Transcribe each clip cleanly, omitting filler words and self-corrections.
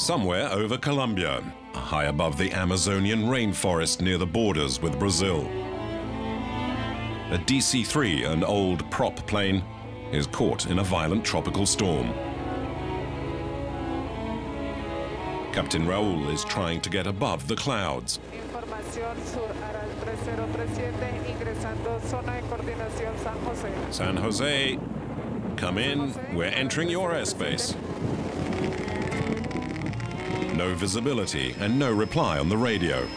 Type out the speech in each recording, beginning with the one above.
Somewhere over Colombia, high above the Amazonian rainforest near the borders with Brazil. A DC-3, an old prop plane, is caught in a violent tropical storm. Captain Raul is trying to get above the clouds. San Jose, come in, we're entering your airspace. No visibility and no reply on the radio.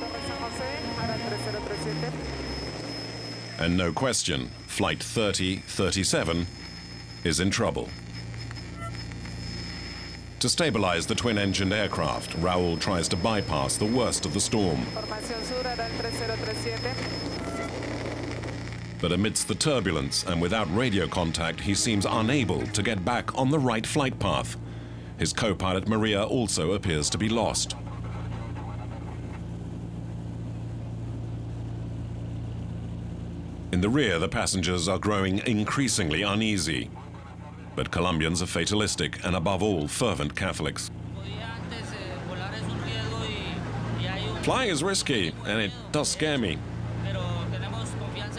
And no question, Flight 3037 is in trouble. To stabilize the twin-engined aircraft, Raul tries to bypass the worst of the storm. But amidst the turbulence and without radio contact, he seems unable to get back on the right flight path. His co-pilot Maria also appears to be lost. In the rear, the passengers are growing increasingly uneasy. But Colombians are fatalistic and, above all, fervent Catholics. Flying is risky, and it does scare me.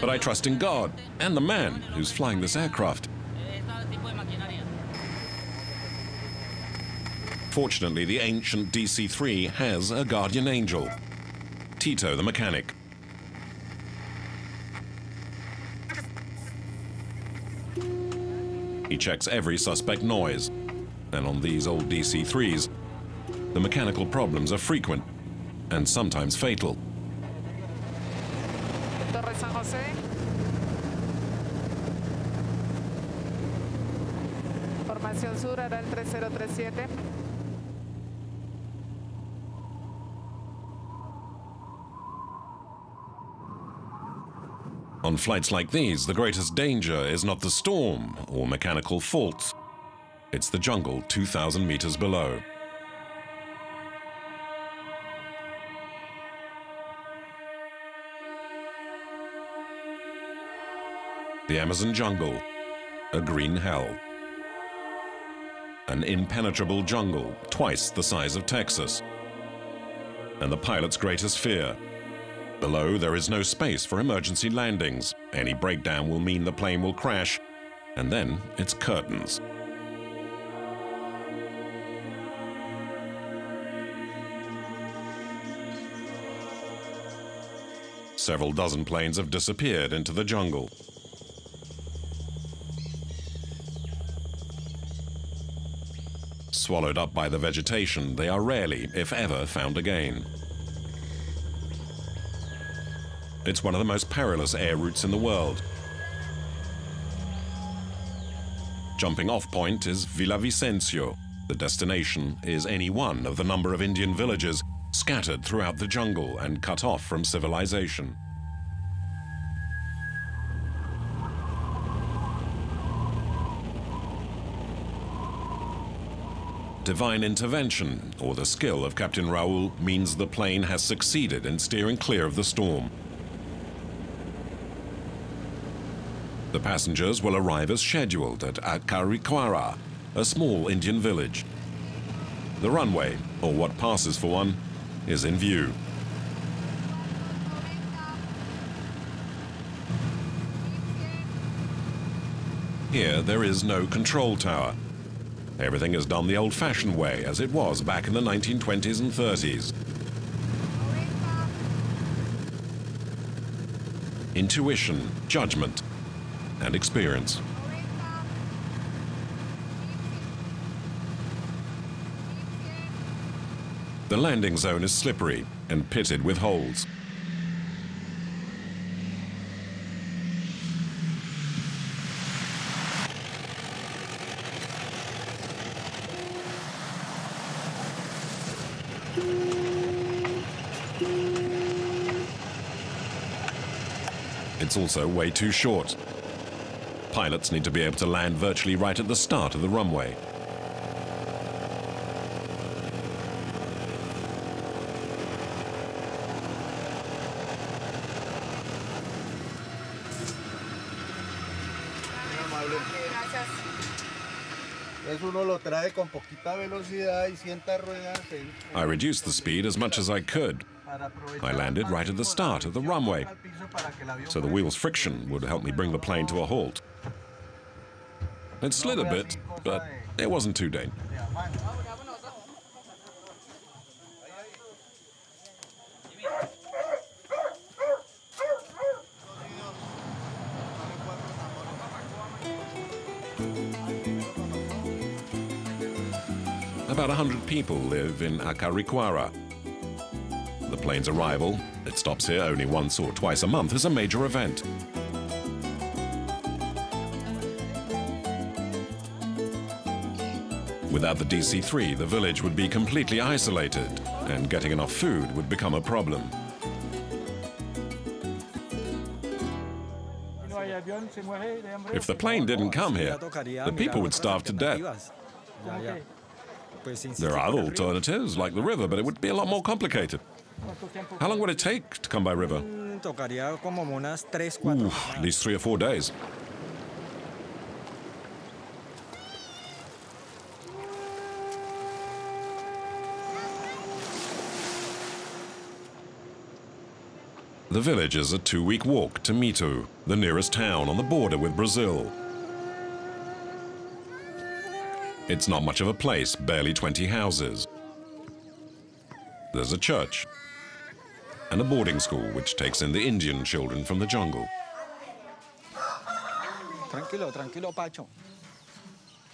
But I trust in God and the man who's flying this aircraft. Fortunately, the ancient DC-3 has a guardian angel, Tito the mechanic. He checks every suspect noise, and on these old DC-3s, the mechanical problems are frequent and sometimes fatal. San Jose. Formación sur era el 3037. On flights like these, the greatest danger is not the storm or mechanical faults. It's the jungle 2,000 meters below. The Amazon jungle, a green hell. An impenetrable jungle, twice the size of Texas. And the pilot's greatest fear. Below, there is no space for emergency landings. Any breakdown will mean the plane will crash, and then it's curtains. Several dozen planes have disappeared into the jungle. Swallowed up by the vegetation, they are rarely, if ever, found again. It's one of the most perilous air routes in the world. Jumping off point is Villavicencio. The destination is any one of the number of Indian villages scattered throughout the jungle and cut off from civilization. Divine intervention, or the skill of Captain Raul, means the plane has succeeded in steering clear of the storm. The passengers will arrive as scheduled at Acariquara, a small Indian village. The runway, or what passes for one, is in view. Here, there is no control tower. Everything is done the old-fashioned way, as it was back in the 1920s and 30s. Intuition, judgment, and experience. The landing zone is slippery and pitted with holes. It's also way too short. Pilots need to be able to land virtually right at the start of the runway. I reduced the speed as much as I could. I landed right at the start of the runway, so the wheel's friction would help me bring the plane to a halt. It slid a bit, but it wasn't too dangerous. About 100 people live in Acaricuara. The plane's arrival, it stops here only once or twice a month, is a major event. Without the DC-3, the village would be completely isolated, and getting enough food would become a problem. If the plane didn't come here, the people would starve to death. There are other alternatives, like the river, but it would be a lot more complicated. How long would it take to come by river? Ooh, at least 3 or 4 days. The village is a 2-week walk to Mito, the nearest town on the border with Brazil. It's not much of a place, barely 20 houses. There's a church and a boarding school which takes in the Indian children from the jungle. Tranquilo, tranquilo, Pacho.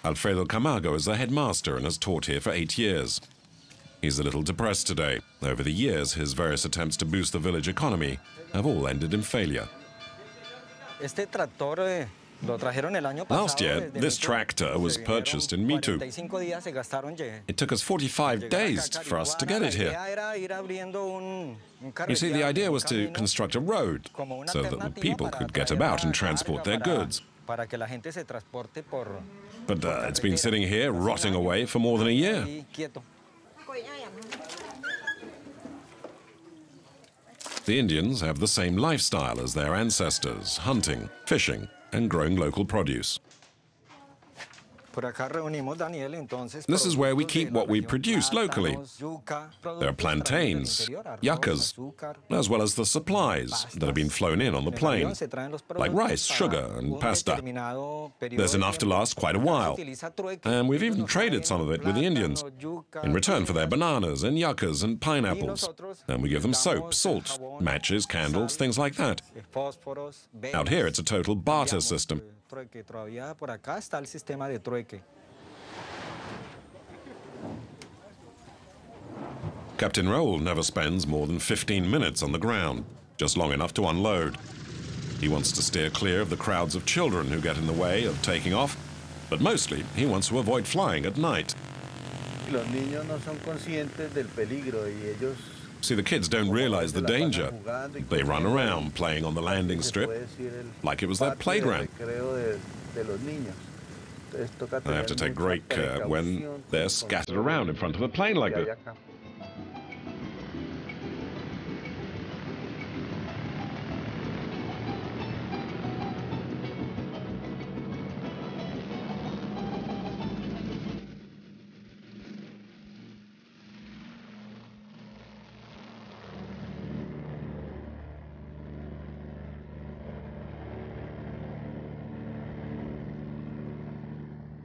Alfredo Camargo is the headmaster and has taught here for 8 years. He's a little depressed today. Over the years, his various attempts to boost the village economy have all ended in failure. Last year, this tractor was purchased in Mitu. It took us 45 days for us to get it here. You see, the idea was to construct a road so that the people could get about and transport their goods. But it's been sitting here, rotting away for more than a year. The Indians have the same lifestyle as their ancestors, hunting, fishing, and growing local produce. This is where we keep what we produce locally. There are plantains, yuccas, as well as the supplies that have been flown in on the plane, like rice, sugar, and pasta. There's enough to last quite a while, and we've even traded some of it with the Indians in return for their bananas and yuccas and pineapples. And we give them soap, salt, matches, candles, things like that. Out here, it's a total barter system. Captain Raoul never spends more than 15 minutes on the ground, just long enough to unload. He wants to steer clear of the crowds of children who get in the way of taking off, but mostly he wants to avoid flying at night. See, the kids don't realize the danger. They run around playing on the landing strip like it was their playground. I have to take great care when they're scattered around in front of a plane like that.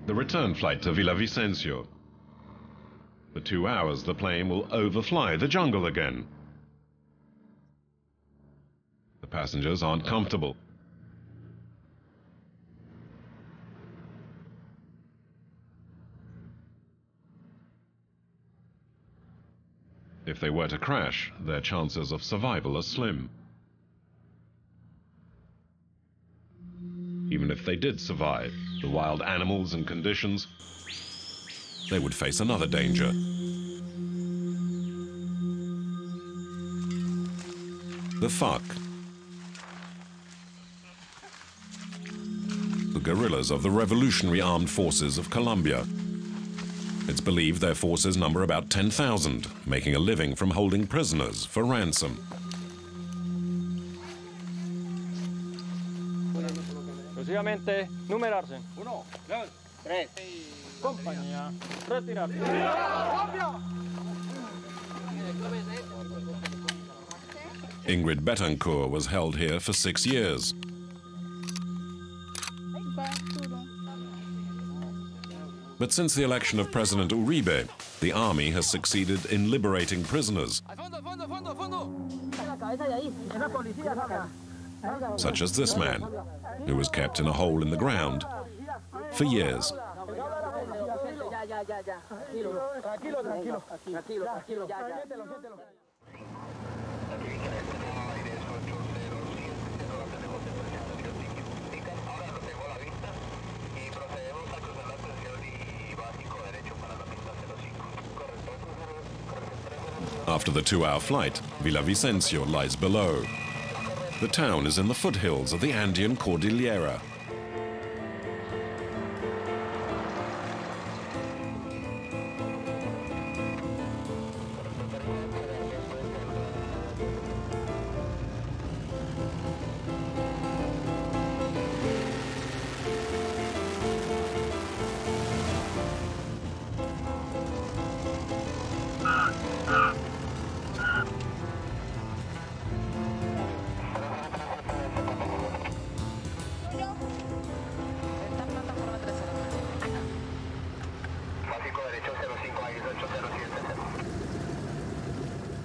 The return flight to Villavicencio. For 2 hours, the plane will overfly the jungle again. The passengers aren't comfortable. If they were to crash, their chances of survival are slim. Even if they did survive, the wild animals and conditions, they would face another danger. The FARC. The guerrillas of the Revolutionary Armed Forces of Colombia. It's believed their forces number about 10,000, making a living from holding prisoners for ransom. Compañía, retirar. Ingrid Betancourt was held here for 6 years. But since the election of President Uribe, the army has succeeded in liberating prisoners, such as this man, who was kept in a hole in the ground for years. After the 2-hour flight, Villavicencio lies below. The town is in the foothills of the Andean Cordillera.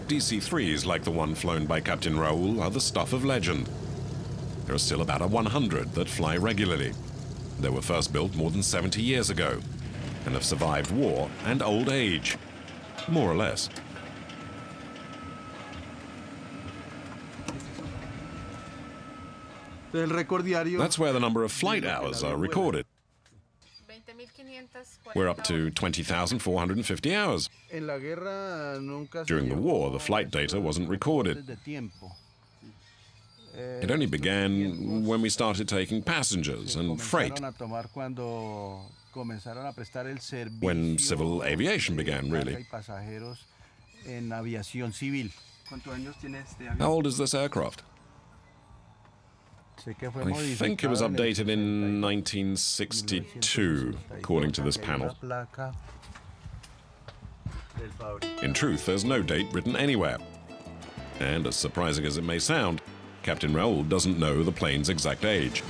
DC-3s like the one flown by Captain Raul are the stuff of legend. There are still about 100 that fly regularly. They were first built more than 70 years ago and have survived war and old age, more or less. That's where the number of flight hours are recorded. We're up to 20,450 hours. During the war, the flight data wasn't recorded. It only began when we started taking passengers and freight. When civil aviation began, really. How old is this aircraft? I think it was updated in 1962, according to this panel. In truth, there's no date written anywhere. And as surprising as it may sound, Captain Raul doesn't know the plane's exact age.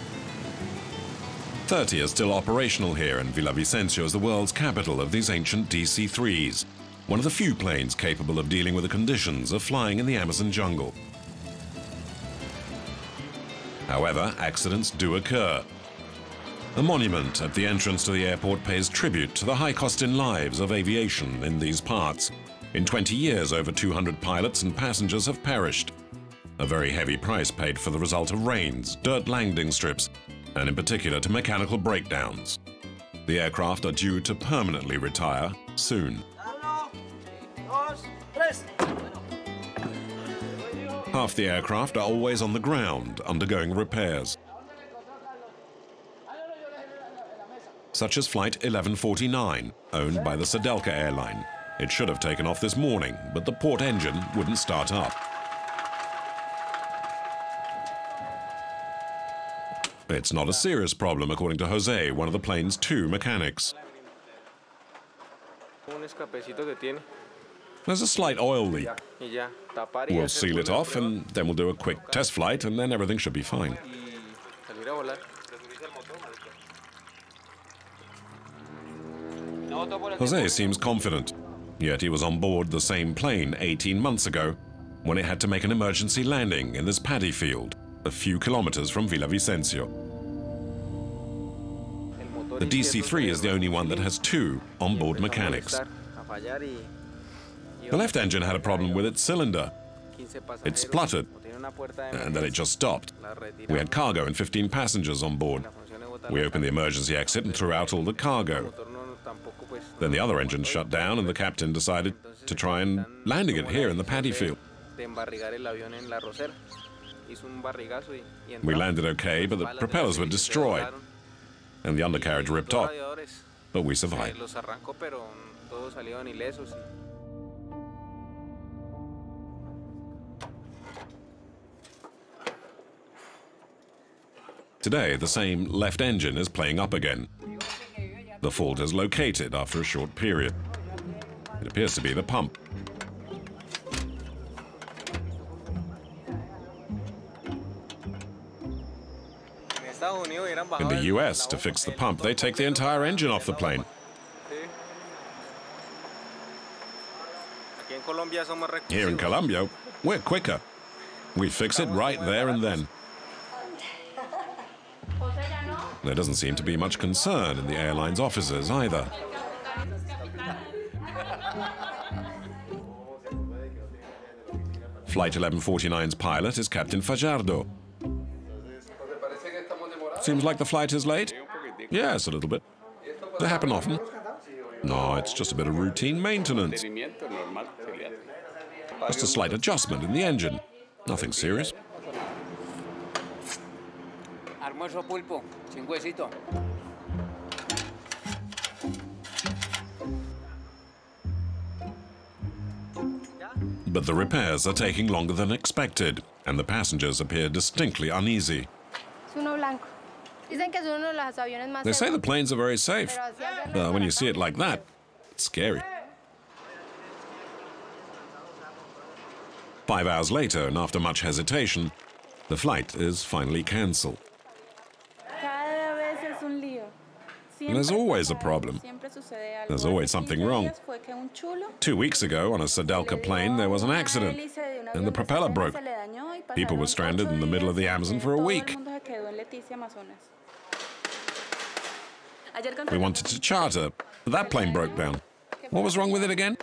30 are still operational here, and Villavicencio is the world's capital of these ancient DC-3s, one of the few planes capable of dealing with the conditions of flying in the Amazon jungle. However, accidents do occur. A monument at the entrance to the airport pays tribute to the high cost in lives of aviation in these parts. In 20 years, over 200 pilots and passengers have perished. A very heavy price paid for the result of rains, dirt landing strips, and in particular to mechanical breakdowns. The aircraft are due to permanently retire soon. Half the aircraft are always on the ground, undergoing repairs. Such as Flight 1149, owned by the Sedelka airline. It should have taken off this morning, but the port engine wouldn't start up. It's not a serious problem, according to Jose, one of the plane's 2 mechanics. There's a slight oil leak. We'll seal it off, and then we'll do a quick test flight, and then everything should be fine. Jose seems confident, yet he was on board the same plane 18 months ago when it had to make an emergency landing in this paddy field a few kilometers from Villavicencio. The DC-3 is the only one that has 2 onboard mechanics. The left engine had a problem with its cylinder. It spluttered, and then it just stopped. We had cargo and 15 passengers on board. We opened the emergency exit and threw out all the cargo. Then the other engine shut down, and the captain decided to try and landing it here in the paddy field. We landed okay, but the propellers were destroyed, and the undercarriage ripped off, but we survived. Today, the same left engine is playing up again. The fault is located after a short period. It appears to be the pump. In the US, to fix the pump, they take the entire engine off the plane. Here in Colombia, we're quicker. We fix it right there and then. There doesn't seem to be much concern in the airline's offices either. Flight 1149's pilot is Captain Fajardo. Seems like the flight is late? Yes, a little bit. They happen often. No, it's just a bit of routine maintenance. Just a slight adjustment in the engine. Nothing serious. Almuerzo pulpo, sin huesito. But the repairs are taking longer than expected, and the passengers appear distinctly uneasy. They say the planes are very safe, but when you see it like that, it's scary. 5 hours later, and after much hesitation, the flight is finally cancelled. There's always a problem. There's always something wrong. 2 weeks ago, on a Sedelka plane, there was an accident, and the propeller broke. People were stranded in the middle of the Amazon for a week. We wanted to charter, but that plane broke down. What was wrong with it again?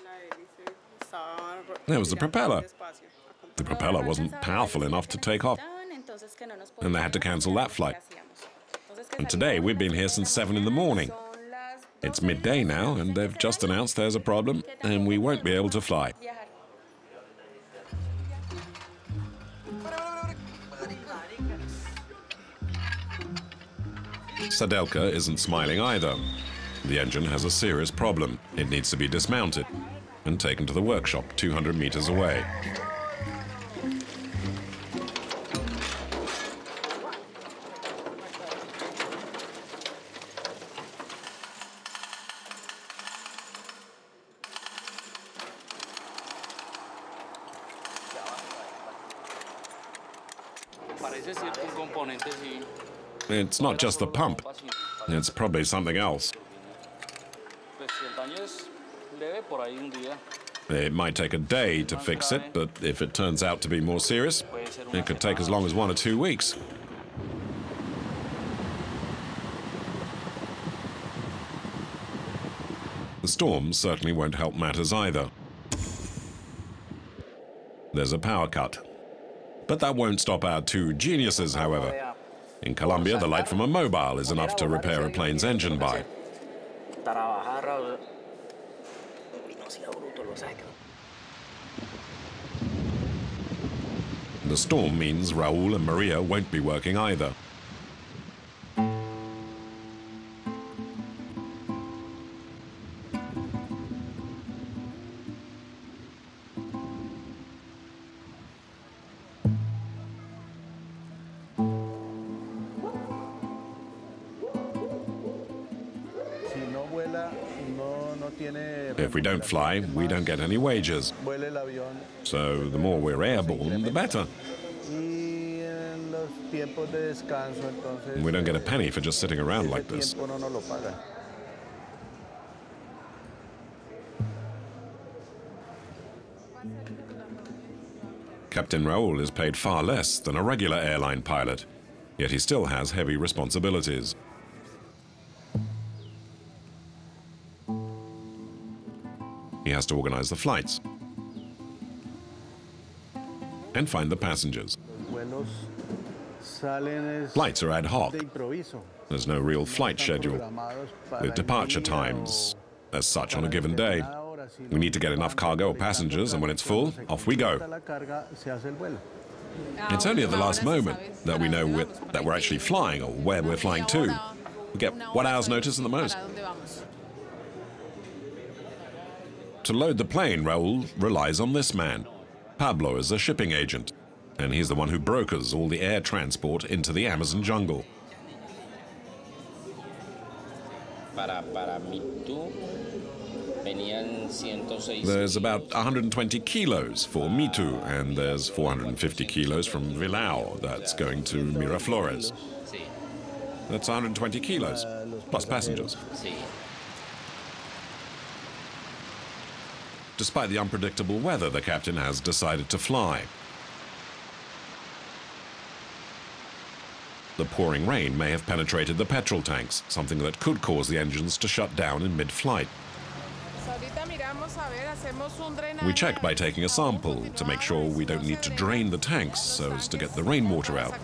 There was the propeller. The propeller wasn't powerful enough to take off, and they had to cancel that flight. And today, we've been here since 7 in the morning. It's midday now, and they've just announced there's a problem, and we won't be able to fly. Sedelka isn't smiling either. The engine has a serious problem. It needs to be dismounted and taken to the workshop 200 meters away. It's not just the pump. It's probably something else. It might take a day to fix it, but if it turns out to be more serious, it could take as long as 1 or 2 weeks. The storm certainly won't help matters either. There's a power cut. But that won't stop our two geniuses, however. In Colombia, the light from a mobile is enough to repair a plane's engine by. The storm means Raul and Maria won't be working either. If we don't fly, we don't get any wages. So the more we're airborne, the better. And we don't get a penny for just sitting around like this. Captain Raul is paid far less than a regular airline pilot, yet he still has heavy responsibilities. He has to organize the flights and find the passengers. Flights are ad hoc. There's no real flight schedule, with departure times as such on a given day. We need to get enough cargo or passengers, and when it's full, off we go. It's only at the last moment that we know that we're actually flying or where we're flying to. We get 1 hour's notice at the most. To load the plane, Raul relies on this man. Pablo is a shipping agent, and he's the one who brokers all the air transport into the Amazon jungle. There's about 120 kilos for Mitu, and there's 450 kilos from Vilao that's going to Miraflores. That's 120 kilos, plus passengers. Despite the unpredictable weather, the captain has decided to fly. The pouring rain may have penetrated the petrol tanks, something that could cause the engines to shut down in mid-flight. We check by taking a sample to make sure we don't need to drain the tanks so as to get the rainwater out.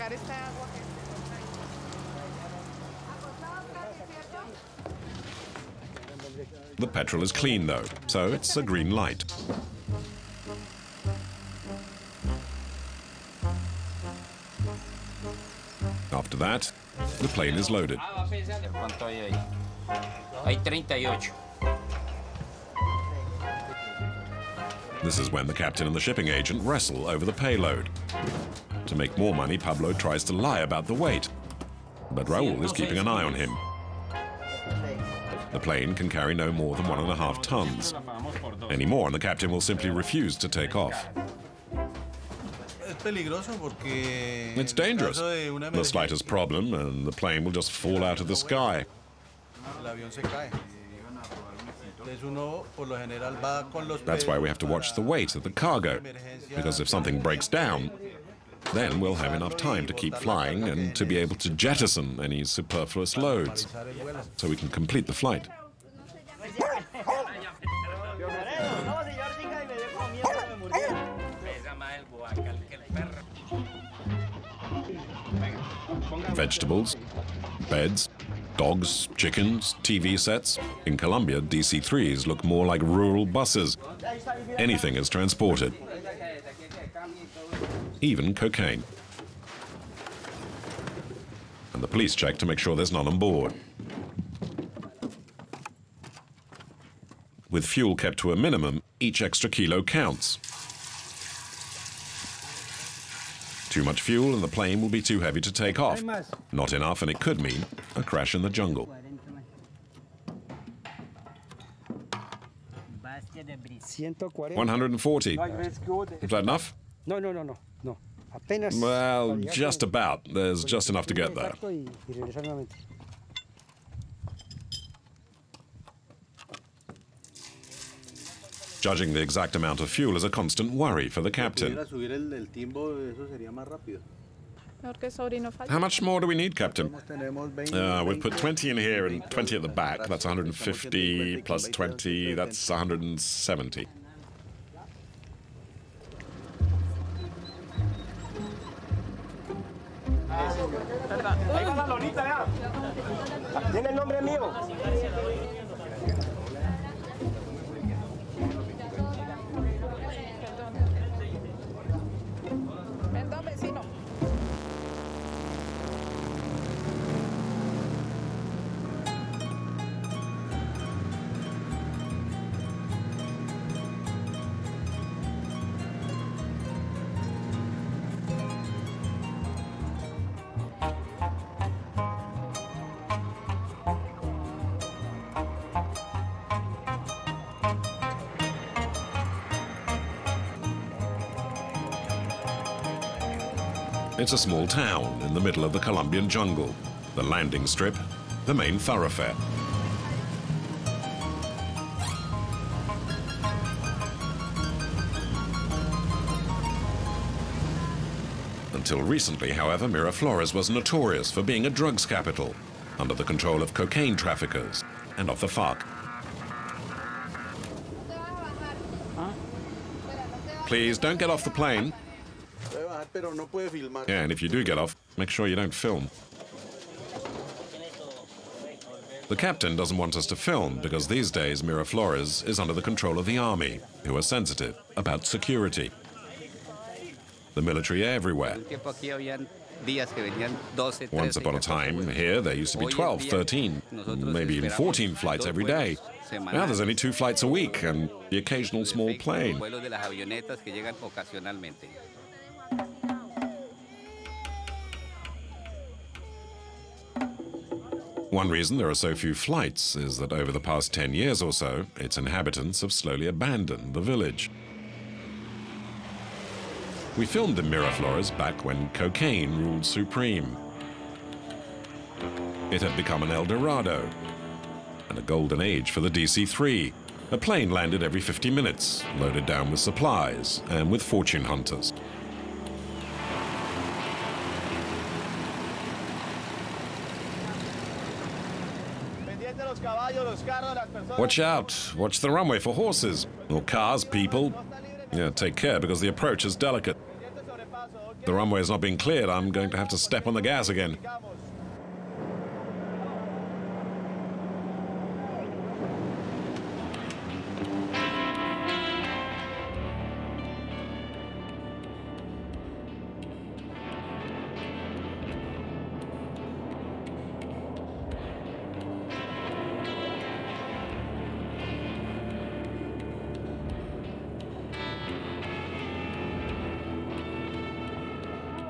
The petrol is clean though, so it's a green light. After that, the plane is loaded. This is when the captain and the shipping agent wrestle over the payload. To make more money, Pablo tries to lie about the weight, but Raul is keeping an eye on him. The plane can carry no more than 1.5 tons. Any more, and the captain will simply refuse to take off. It's dangerous. The slightest problem, and the plane will just fall out of the sky. That's why we have to watch the weight of the cargo, because if something breaks down, then we'll have enough time to keep flying and to be able to jettison any superfluous loads, so we can complete the flight. Vegetables, beds, dogs, chickens, TV sets. In Colombia, DC-3s look more like rural buses. Anything is transported. Even cocaine. And the police check to make sure there's none on board. With fuel kept to a minimum, each extra kilo counts. Too much fuel and the plane will be too heavy to take off. Not enough, and it could mean a crash in the jungle. 140. Is that enough? No. Well, just about. There's just enough to get there. Judging the exact amount of fuel is a constant worry for the captain. How much more do we need, Captain? We've put 20 in here and 20 at the back. That's 150 plus 20. That's 170. It's a small town in the middle of the Colombian jungle. The landing strip, the main thoroughfare. Until recently, however, Miraflores was notorious for being a drugs capital, under the control of cocaine traffickers and of the FARC. Please don't get off the plane. Yeah, and if you do get off, make sure you don't film. The captain doesn't want us to film because these days Miraflores is under the control of the army, who are sensitive about security. The military are everywhere. Once upon a time, here there used to be 12, 13, maybe even 14 flights every day. Now there's only 2 flights a week and the occasional small plane. One reason there are so few flights is that over the past 10 years or so, its inhabitants have slowly abandoned the village. We filmed in Miraflores back when cocaine ruled supreme. It had become an El Dorado and a golden age for the DC-3. A plane landed every 50 minutes, loaded down with supplies and with fortune hunters. Watch out! Watch the runway for horses, or cars, people. Yeah, take care because the approach is delicate. The runway is not being cleared. I'm going to have to step on the gas again.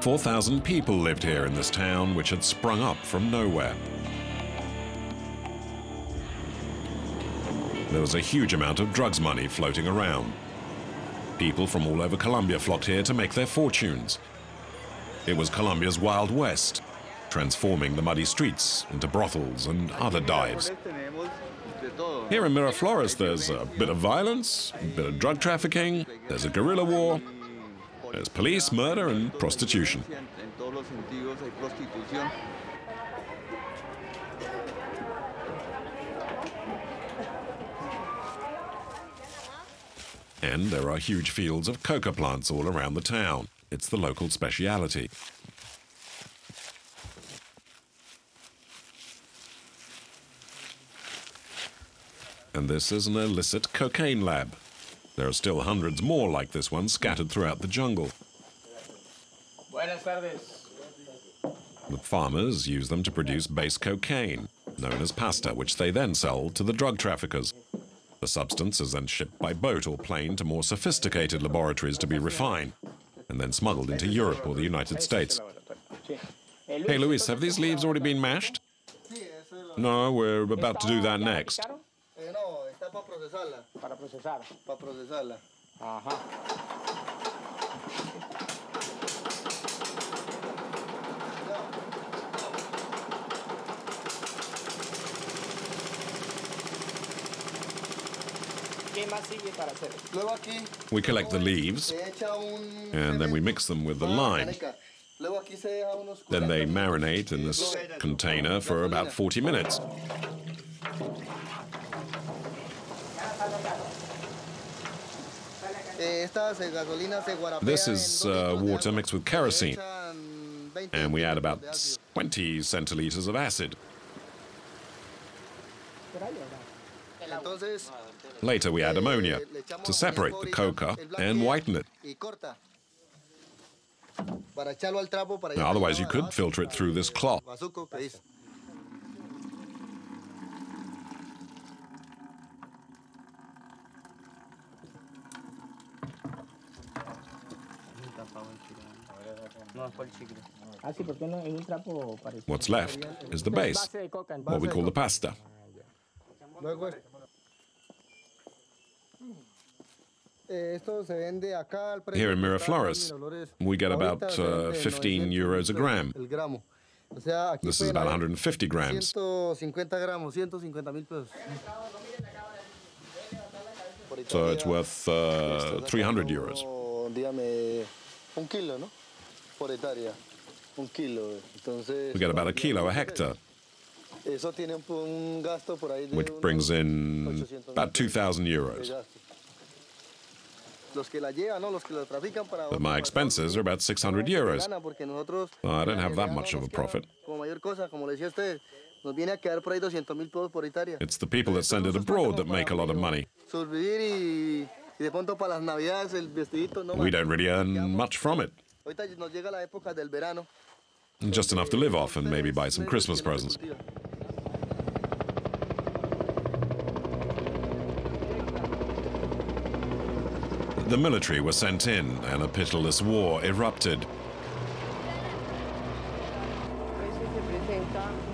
"4,000 people lived here in this town, which had sprung up from nowhere. There was a huge amount of drugs money floating around. People from all over Colombia flocked here to make their fortunes. It was Colombia's Wild West, transforming the muddy streets into brothels and other dives. Here in Miraflores, there's a bit of violence, a bit of drug trafficking, there's a guerrilla war, there's police, murder, and prostitution. And there are huge fields of coca plants all around the town. It's the local speciality. And this is an illicit cocaine lab. There are still hundreds more like this one scattered throughout the jungle. Buenas tardes. The farmers use them to produce base cocaine, known as pasta, which they then sell to the drug traffickers. The substance is then shipped by boat or plane to more sophisticated laboratories to be refined, and then smuggled into Europe or the United States. Hey, Luis, have these leaves already been mashed? No, we're about to do that next. No, está para procesarla. Para procesar. Para procesarla. Ajá. ¿Qué más sigue para hacer? Luego aquí We collect the leaves, se echa un and then we mix them with the lime. Luego aquí se deja unos Then they marinate in this container for about 40 minutes. This is water mixed with kerosene, and we add about 20 centiliters of acid. Later we add ammonia to separate the coca and whiten it. Now, otherwise you could filter it through this cloth. What's left is the base, what we call the pasta. Here in Miraflores, we get about 15 euros a gram. This is about 150 grams. So it's worth 300 euros. We get about a kilo a hectare, which brings in about 2,000 euros. But my expenses are about 600 euros. Well, I don't have that much of a profit. It's the people that send it abroad that make a lot of money. We don't really earn much from it. Just enough to live off and maybe buy some Christmas presents. The military were sent in and a pitiless war erupted.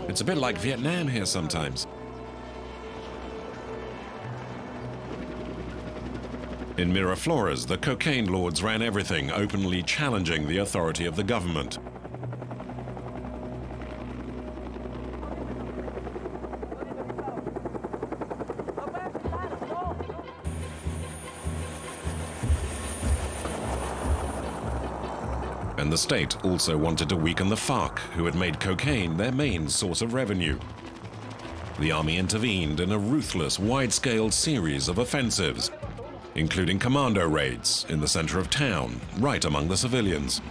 It's a bit like Vietnam here sometimes. In Miraflores, the cocaine lords ran everything, openly challenging the authority of the government. And the state also wanted to weaken the FARC, who had made cocaine their main source of revenue. The army intervened in a ruthless, wide-scale series of offensives, including commando raids in the center of town, right among the civilians.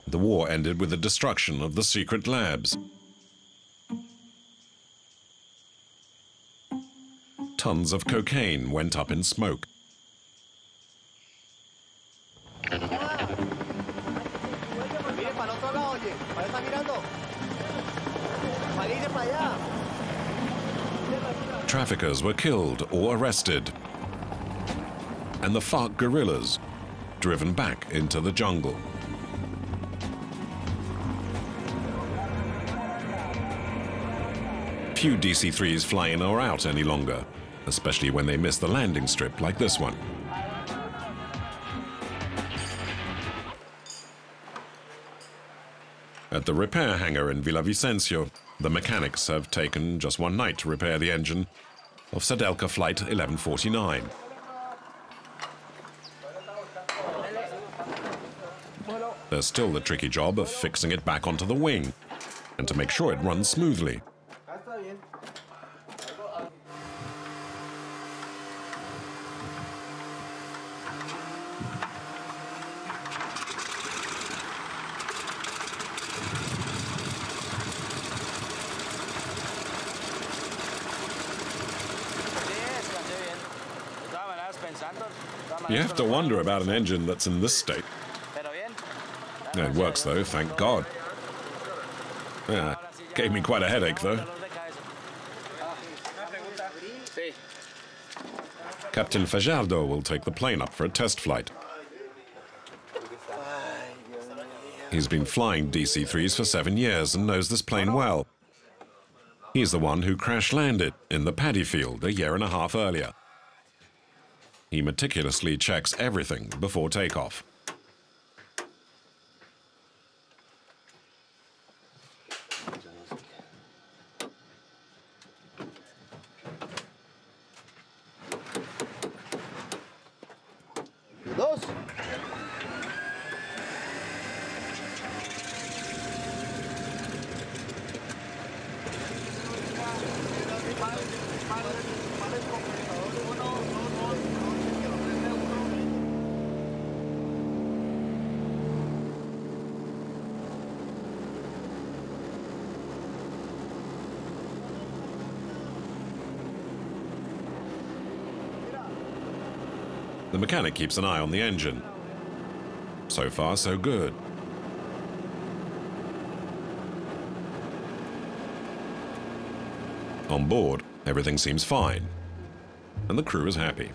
The war ended with the destruction of the secret labs. Tons of cocaine went up in smoke. Traffickers were killed or arrested, and the FARC guerrillas driven back into the jungle. Few DC-3s fly in or out any longer, especially when they miss the landing strip like this one. At the repair hangar in Villavicencio, the mechanics have taken just one night to repair the engine of Sadelka Flight 1149. There's still the tricky job of fixing it back onto the wing and to make sure it runs smoothly. You have to wonder about an engine that's in this state. It works though, thank God. Yeah, gave me quite a headache though. Captain Fajardo will take the plane up for a test flight. He's been flying DC-3s for 7 years and knows this plane well. He's the one who crash-landed in the paddy field a year and a half earlier. He meticulously checks everything before takeoff. The mechanic keeps an eye on the engine. So far, so good. On board, everything seems fine, and the crew is happy.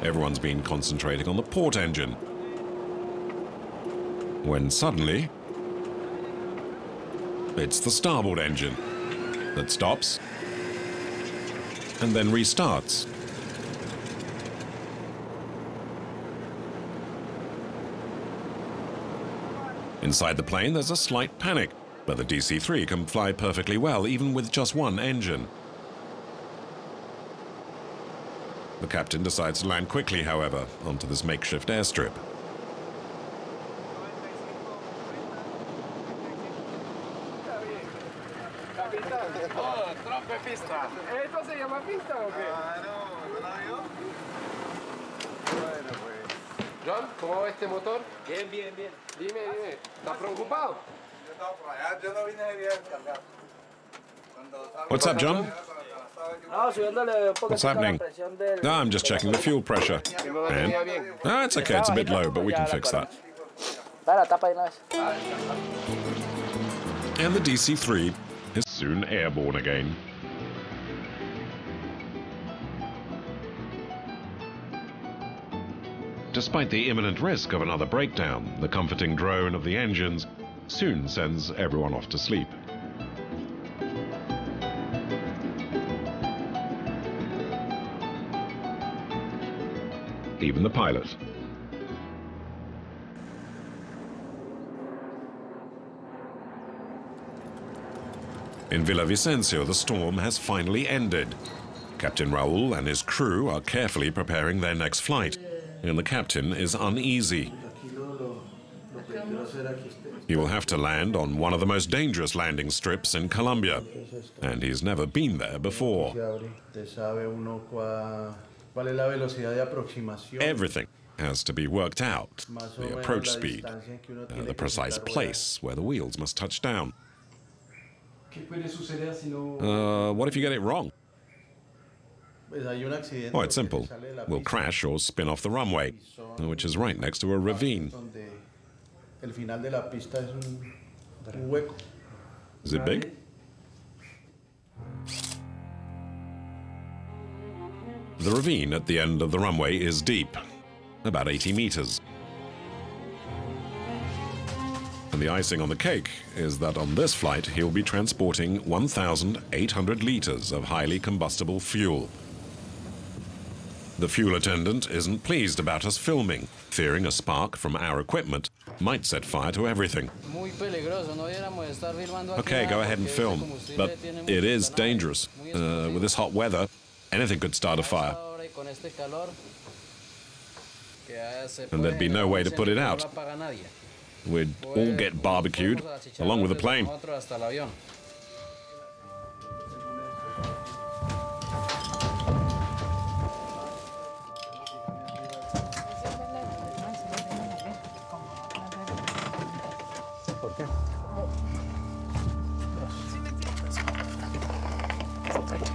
Everyone's been concentrating on the port engine, when suddenly it's the starboard engine that stops and then restarts. Inside the plane, there's a slight panic, but the DC-3 can fly perfectly well, even with just one engine. The captain decides to land quickly, however, onto this makeshift airstrip. John, ¿cómo va este motor? Bien, bien, bien. Dime, ¿estás preocupado? What's up, John? No, subiéndole un poquito What's happening? la presión del... No, I'm just checking the fuel pressure. Tengo batería bien. Ah, it's okay, it's a bit low, but we can fix that. Dale la tapa de una vez. And the DC-3 is soon airborne again. Despite the imminent risk of another breakdown, the comforting drone of the engines soon sends everyone off to sleep. Even the pilot. In Villavicencio, the storm has finally ended. Captain Raul and his crew are carefully preparing their next flight, and the captain is uneasy. He will have to land on one of the most dangerous landing strips in Colombia, and he's never been there before. Everything has to be worked out. The approach speed, the precise place where the wheels must touch down. What if you get it wrong? Oh, it's simple. We'll crash or spin off the runway, which is right next to a ravine. Is it big? The ravine at the end of the runway is deep, about 80 meters. And the icing on the cake is that on this flight he'll be transporting 1,800 liters of highly combustible fuel. The fuel attendant isn't pleased about us filming, fearing a spark from our equipment might set fire to everything. Okay, go ahead and film, but it is dangerous. With this hot weather, anything could start a fire. And there'd be no way to put it out. We'd all get barbecued, along with the plane.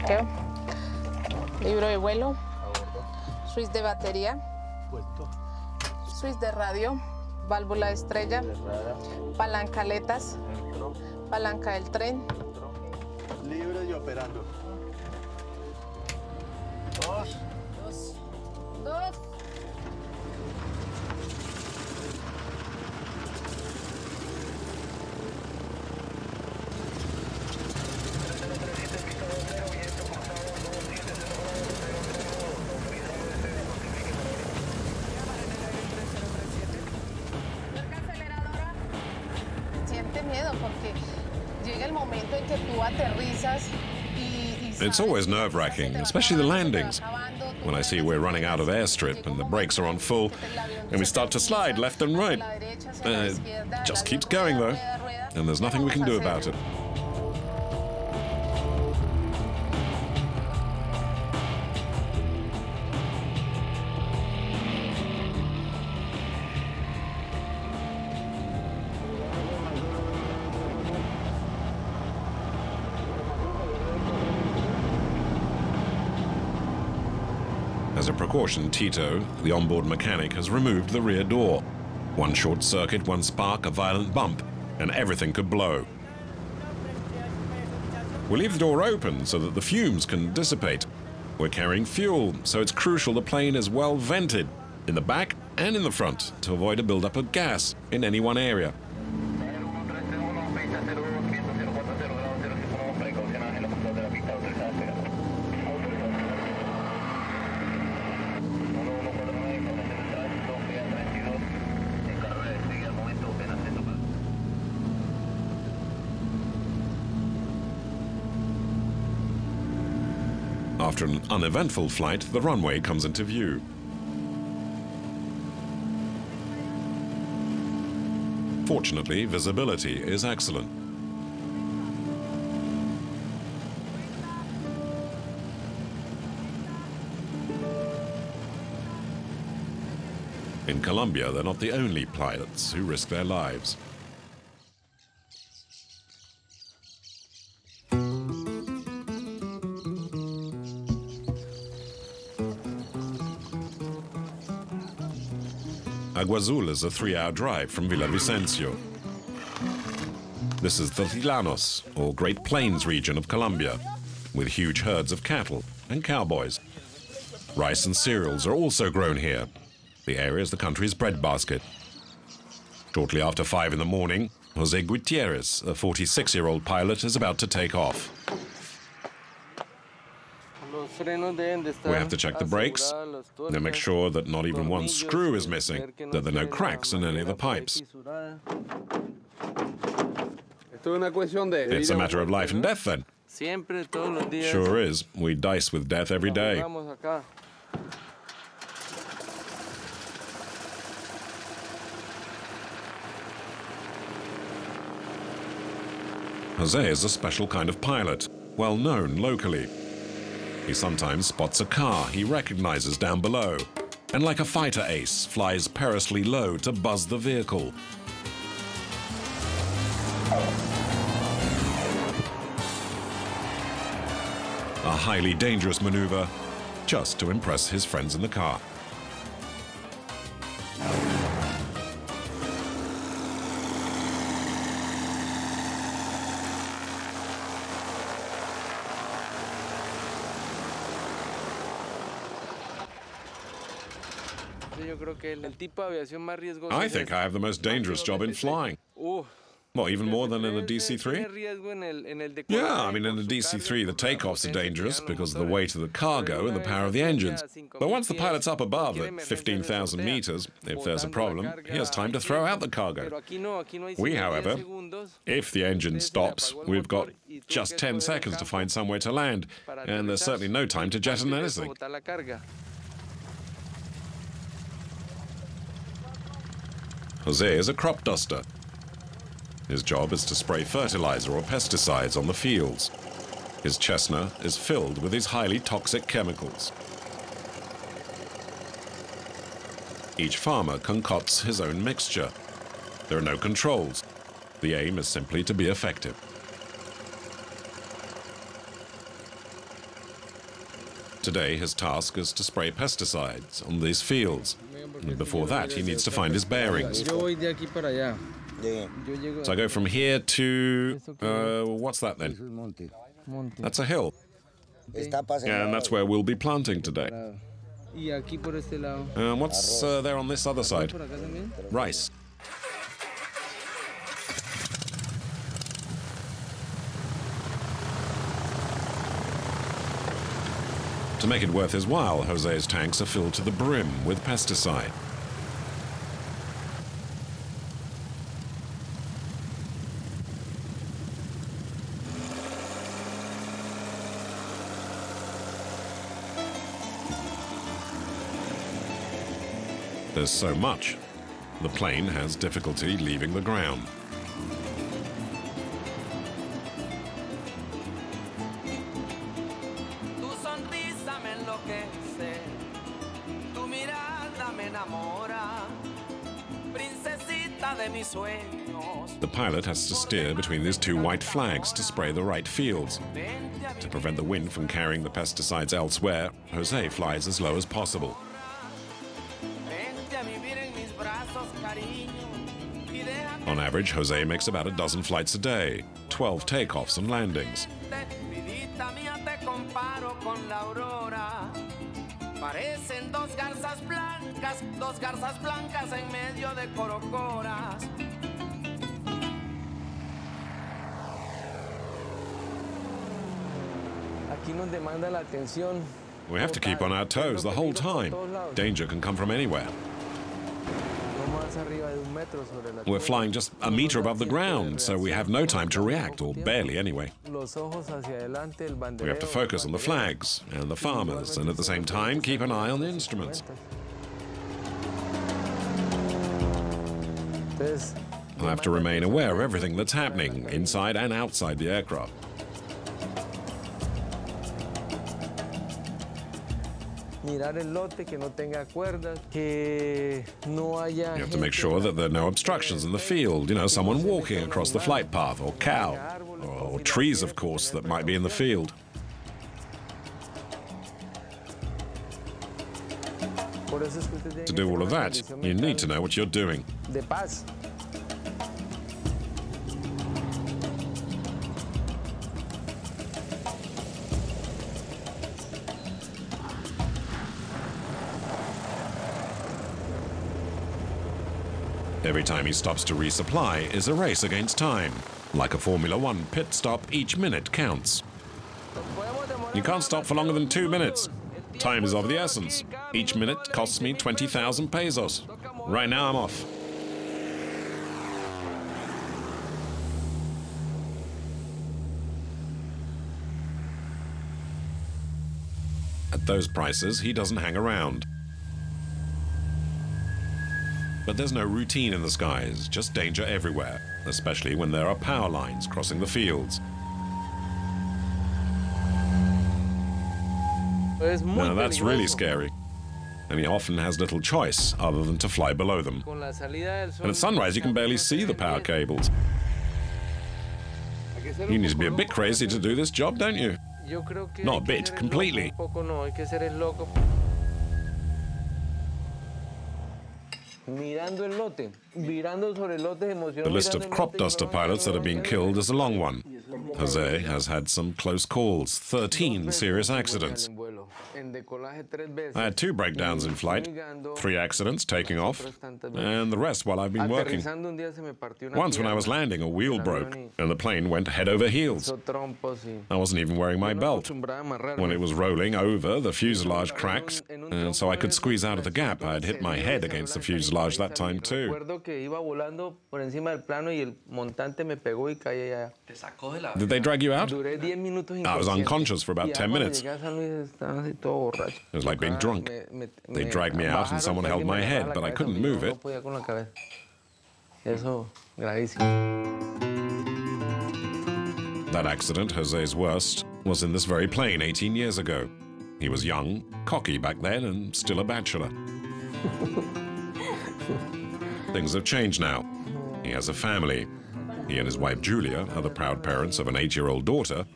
Chequeo. Libro de vuelo. Switch de batería. Switch de radio. Válvula de estrella. Palancaletas. Palanca del tren. Libre y operando. Dos. Miedo porque llega el momento en que tú aterrizas y It's always nerve-wracking, especially the landings. When I see we're running out of airstrip and the brakes are on full, and we start to slide left and right. It just keeps going though, and there's nothing we can do about it. As a precaution, Tito, the onboard mechanic, has removed the rear door. One short circuit, one spark, a violent bump, and everything could blow. We leave the door open so that the fumes can dissipate. We're carrying fuel, so it's crucial the plane is well vented, in the back and in the front, to avoid a buildup of gas in any one area. After an uneventful flight, the runway comes into view. Fortunately, visibility is excellent. In Colombia, they're not the only pilots who risk their lives. Agua Azul is a 3-hour drive from Villavicencio. This is the Llanos, or Great Plains region of Colombia, with huge herds of cattle and cowboys. Rice and cereals are also grown here. The area is the country's breadbasket. Shortly after 5 in the morning, Jose Gutuierez, a 46-year-old pilot, is about to take off. We have to check the brakes and make sure that not even one screw is missing, that there are no cracks in any of the pipes. It's a matter of life and death, then. Sure is. We dice with death every day. Jose is a special kind of pilot, well known locally. He sometimes spots a car he recognizes down below, and like a fighter ace, flies perilously low to buzz the vehicle. A highly dangerous maneuver, just to impress his friends in the car. I think I have the most dangerous job in flying. Well, even more than in a DC-3? Yeah, I mean, in a DC-3, the takeoffs are dangerous because of the weight of the cargo and the power of the engines. But once the pilot's up above at 15,000 meters, if there's a problem, he has time to throw out the cargo. We, however, if the engine stops, we've got just 10 seconds to find somewhere to land, and there's certainly no time to jettison anything. Jose is a crop duster. His job is to spray fertilizer or pesticides on the fields. His Cessna is filled with these highly toxic chemicals. Each farmer concocts his own mixture. There are no controls. The aim is simply to be effective. Today, his task is to spray pesticides on these fields. And before that, he needs to find his bearings. So I go from here to, what's that then? That's a hill. And that's where we'll be planting today. What's there on this other side? Rice. To make it worth his while, Jose's tanks are filled to the brim with pesticide. There's so much. The plane has difficulty leaving the ground. The pilot has to steer between these two white flags to spray the right fields. To prevent the wind from carrying the pesticides elsewhere, Jose flies as low as possible. On average, Jose makes about a dozen flights a day, 12 takeoffs and landings. Parecen dos garzas blancas en medio de corocoras. Aquí nos demanda la atención. We have to keep on our toes the whole time. Danger can come from anywhere. We're flying just a meter above the ground, so we have no time to react, or barely anyway. We have to focus on the flags and the farmers, and at the same time keep an eye on the instruments. I have to remain aware of everything that's happening inside and outside the aircraft. Mirar el lote, que no tenga cuerdas, que no haya. You have to make sure that there are no obstructions in the field. You know, someone walking across the flight path, or cow, or trees, of course, that might be in the field. To do all of that, you need to know what you're doing. De paz. Every time he stops to resupply is a race against time. Like a Formula One pit stop, each minute counts. You can't stop for longer than 2 minutes. Time is of the essence. Each minute costs me 20,000 pesos. Right now I'm off. At those prices, he doesn't hang around. But there's no routine in the skies, just danger everywhere, especially when there are power lines crossing the fields. Now that's really scary. And he often has little choice other than to fly below them. And at sunrise, you can barely see the power cables. You need to be a bit crazy to do this job, don't you? Not a bit, completely. The list of crop duster pilots that have been killed is a long one. Jose has had some close calls, 13 serious accidents. I had 2 breakdowns in flight, 3 accidents taking off, and the rest while I've been working. Once when I was landing, a wheel broke, and the plane went head over heels. I wasn't even wearing my belt. When it was rolling over, the fuselage cracked, and so I could squeeze out of the gap. I had hit my head against the fuselage that time too. Did they drag you out? I was unconscious for about 10 minutes. It was like being drunk. They dragged me out and someone held my head, but I couldn't move it. That accident, Jose's worst, was in this very plane 18 years ago. He was young, cocky back then, and still a bachelor. Things have changed now. He has a family. He and his wife Julia are the proud parents of an 8-year-old daughter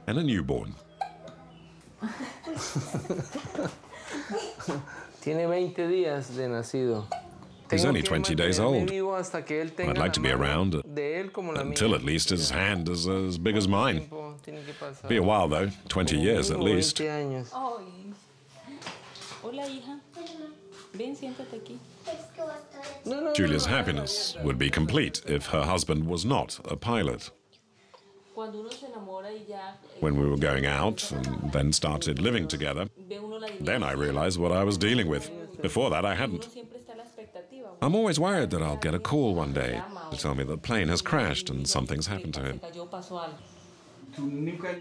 and a newborn. He's only 20 days old. I'd like to be around until at least his hand is as big as mine. Be a while though, 20 years at least. Julia's happiness would be complete if her husband was not a pilot. When we were going out and then started living together, then I realized what I was dealing with. Before that, I hadn't. I'm always worried that I'll get a call one day to tell me the plane has crashed and something's happened to him.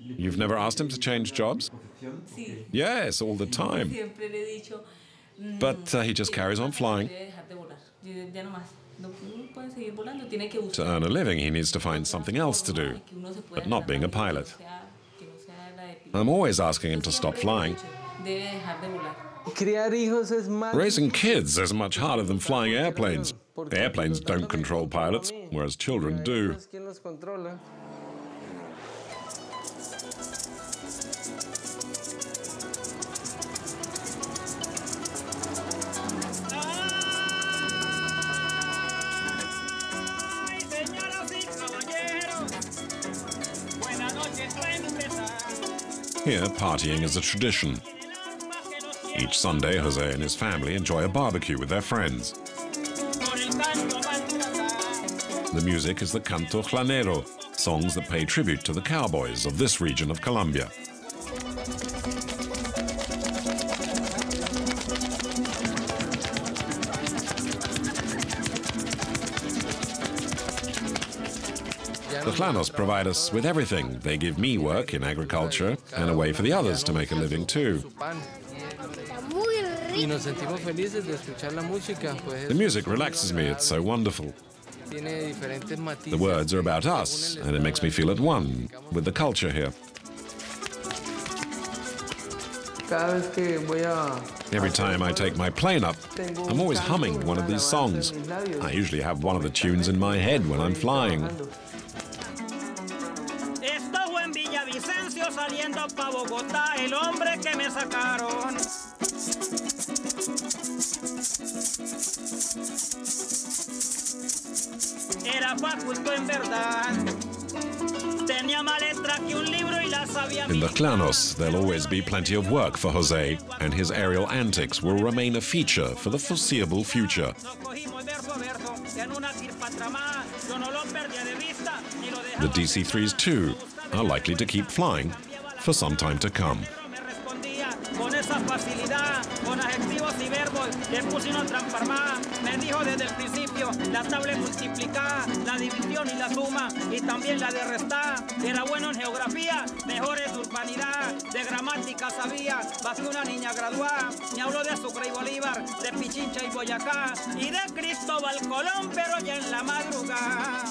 You've never asked him to change jobs? Yes, all the time. But he just carries on flying. To earn a living, he needs to find something else to do, but not being a pilot. I'm always asking him to stop flying. Raising kids is much harder than flying airplanes. Airplanes don't control pilots, whereas children do. Here, partying is a tradition. Each Sunday, Jose and his family enjoy a barbecue with their friends. The music is the canto llanero, songs that pay tribute to the cowboys of this region of Colombia. The Llanos provide us with everything. They give me work in agriculture and a way for the others to make a living too. The music relaxes me, it's so wonderful. The words are about us, and it makes me feel at one with the culture here. cada vez que voy a... Every time I take my plane up, I'm always humming one of these songs. I usually have one of the tunes in my head when I'm flying. Estuvo en Villavicencio saliendo pa' Bogotá el hombre que me sacaron. Era faculto en verdad. Tenía más letra que un libro y la sabía. In the Llanos, there'll always be plenty of work for Jose, and his aerial antics will remain a feature for the foreseeable future. The DC-3s too are likely to keep flying for some time to come. Con esa facilidad, con adjetivos y verbos, le puse una trampa armada. Me dijo desde el principio la tabla multiplicada, la división y la suma, y también la de restar. Era bueno en geografía, mejor en urbanidad, de gramática sabía, más que una niña graduada. Me habló de Sucre y Bolívar, de Pichincha y Boyacá, y de Cristóbal Colón, pero ya en la madrugada.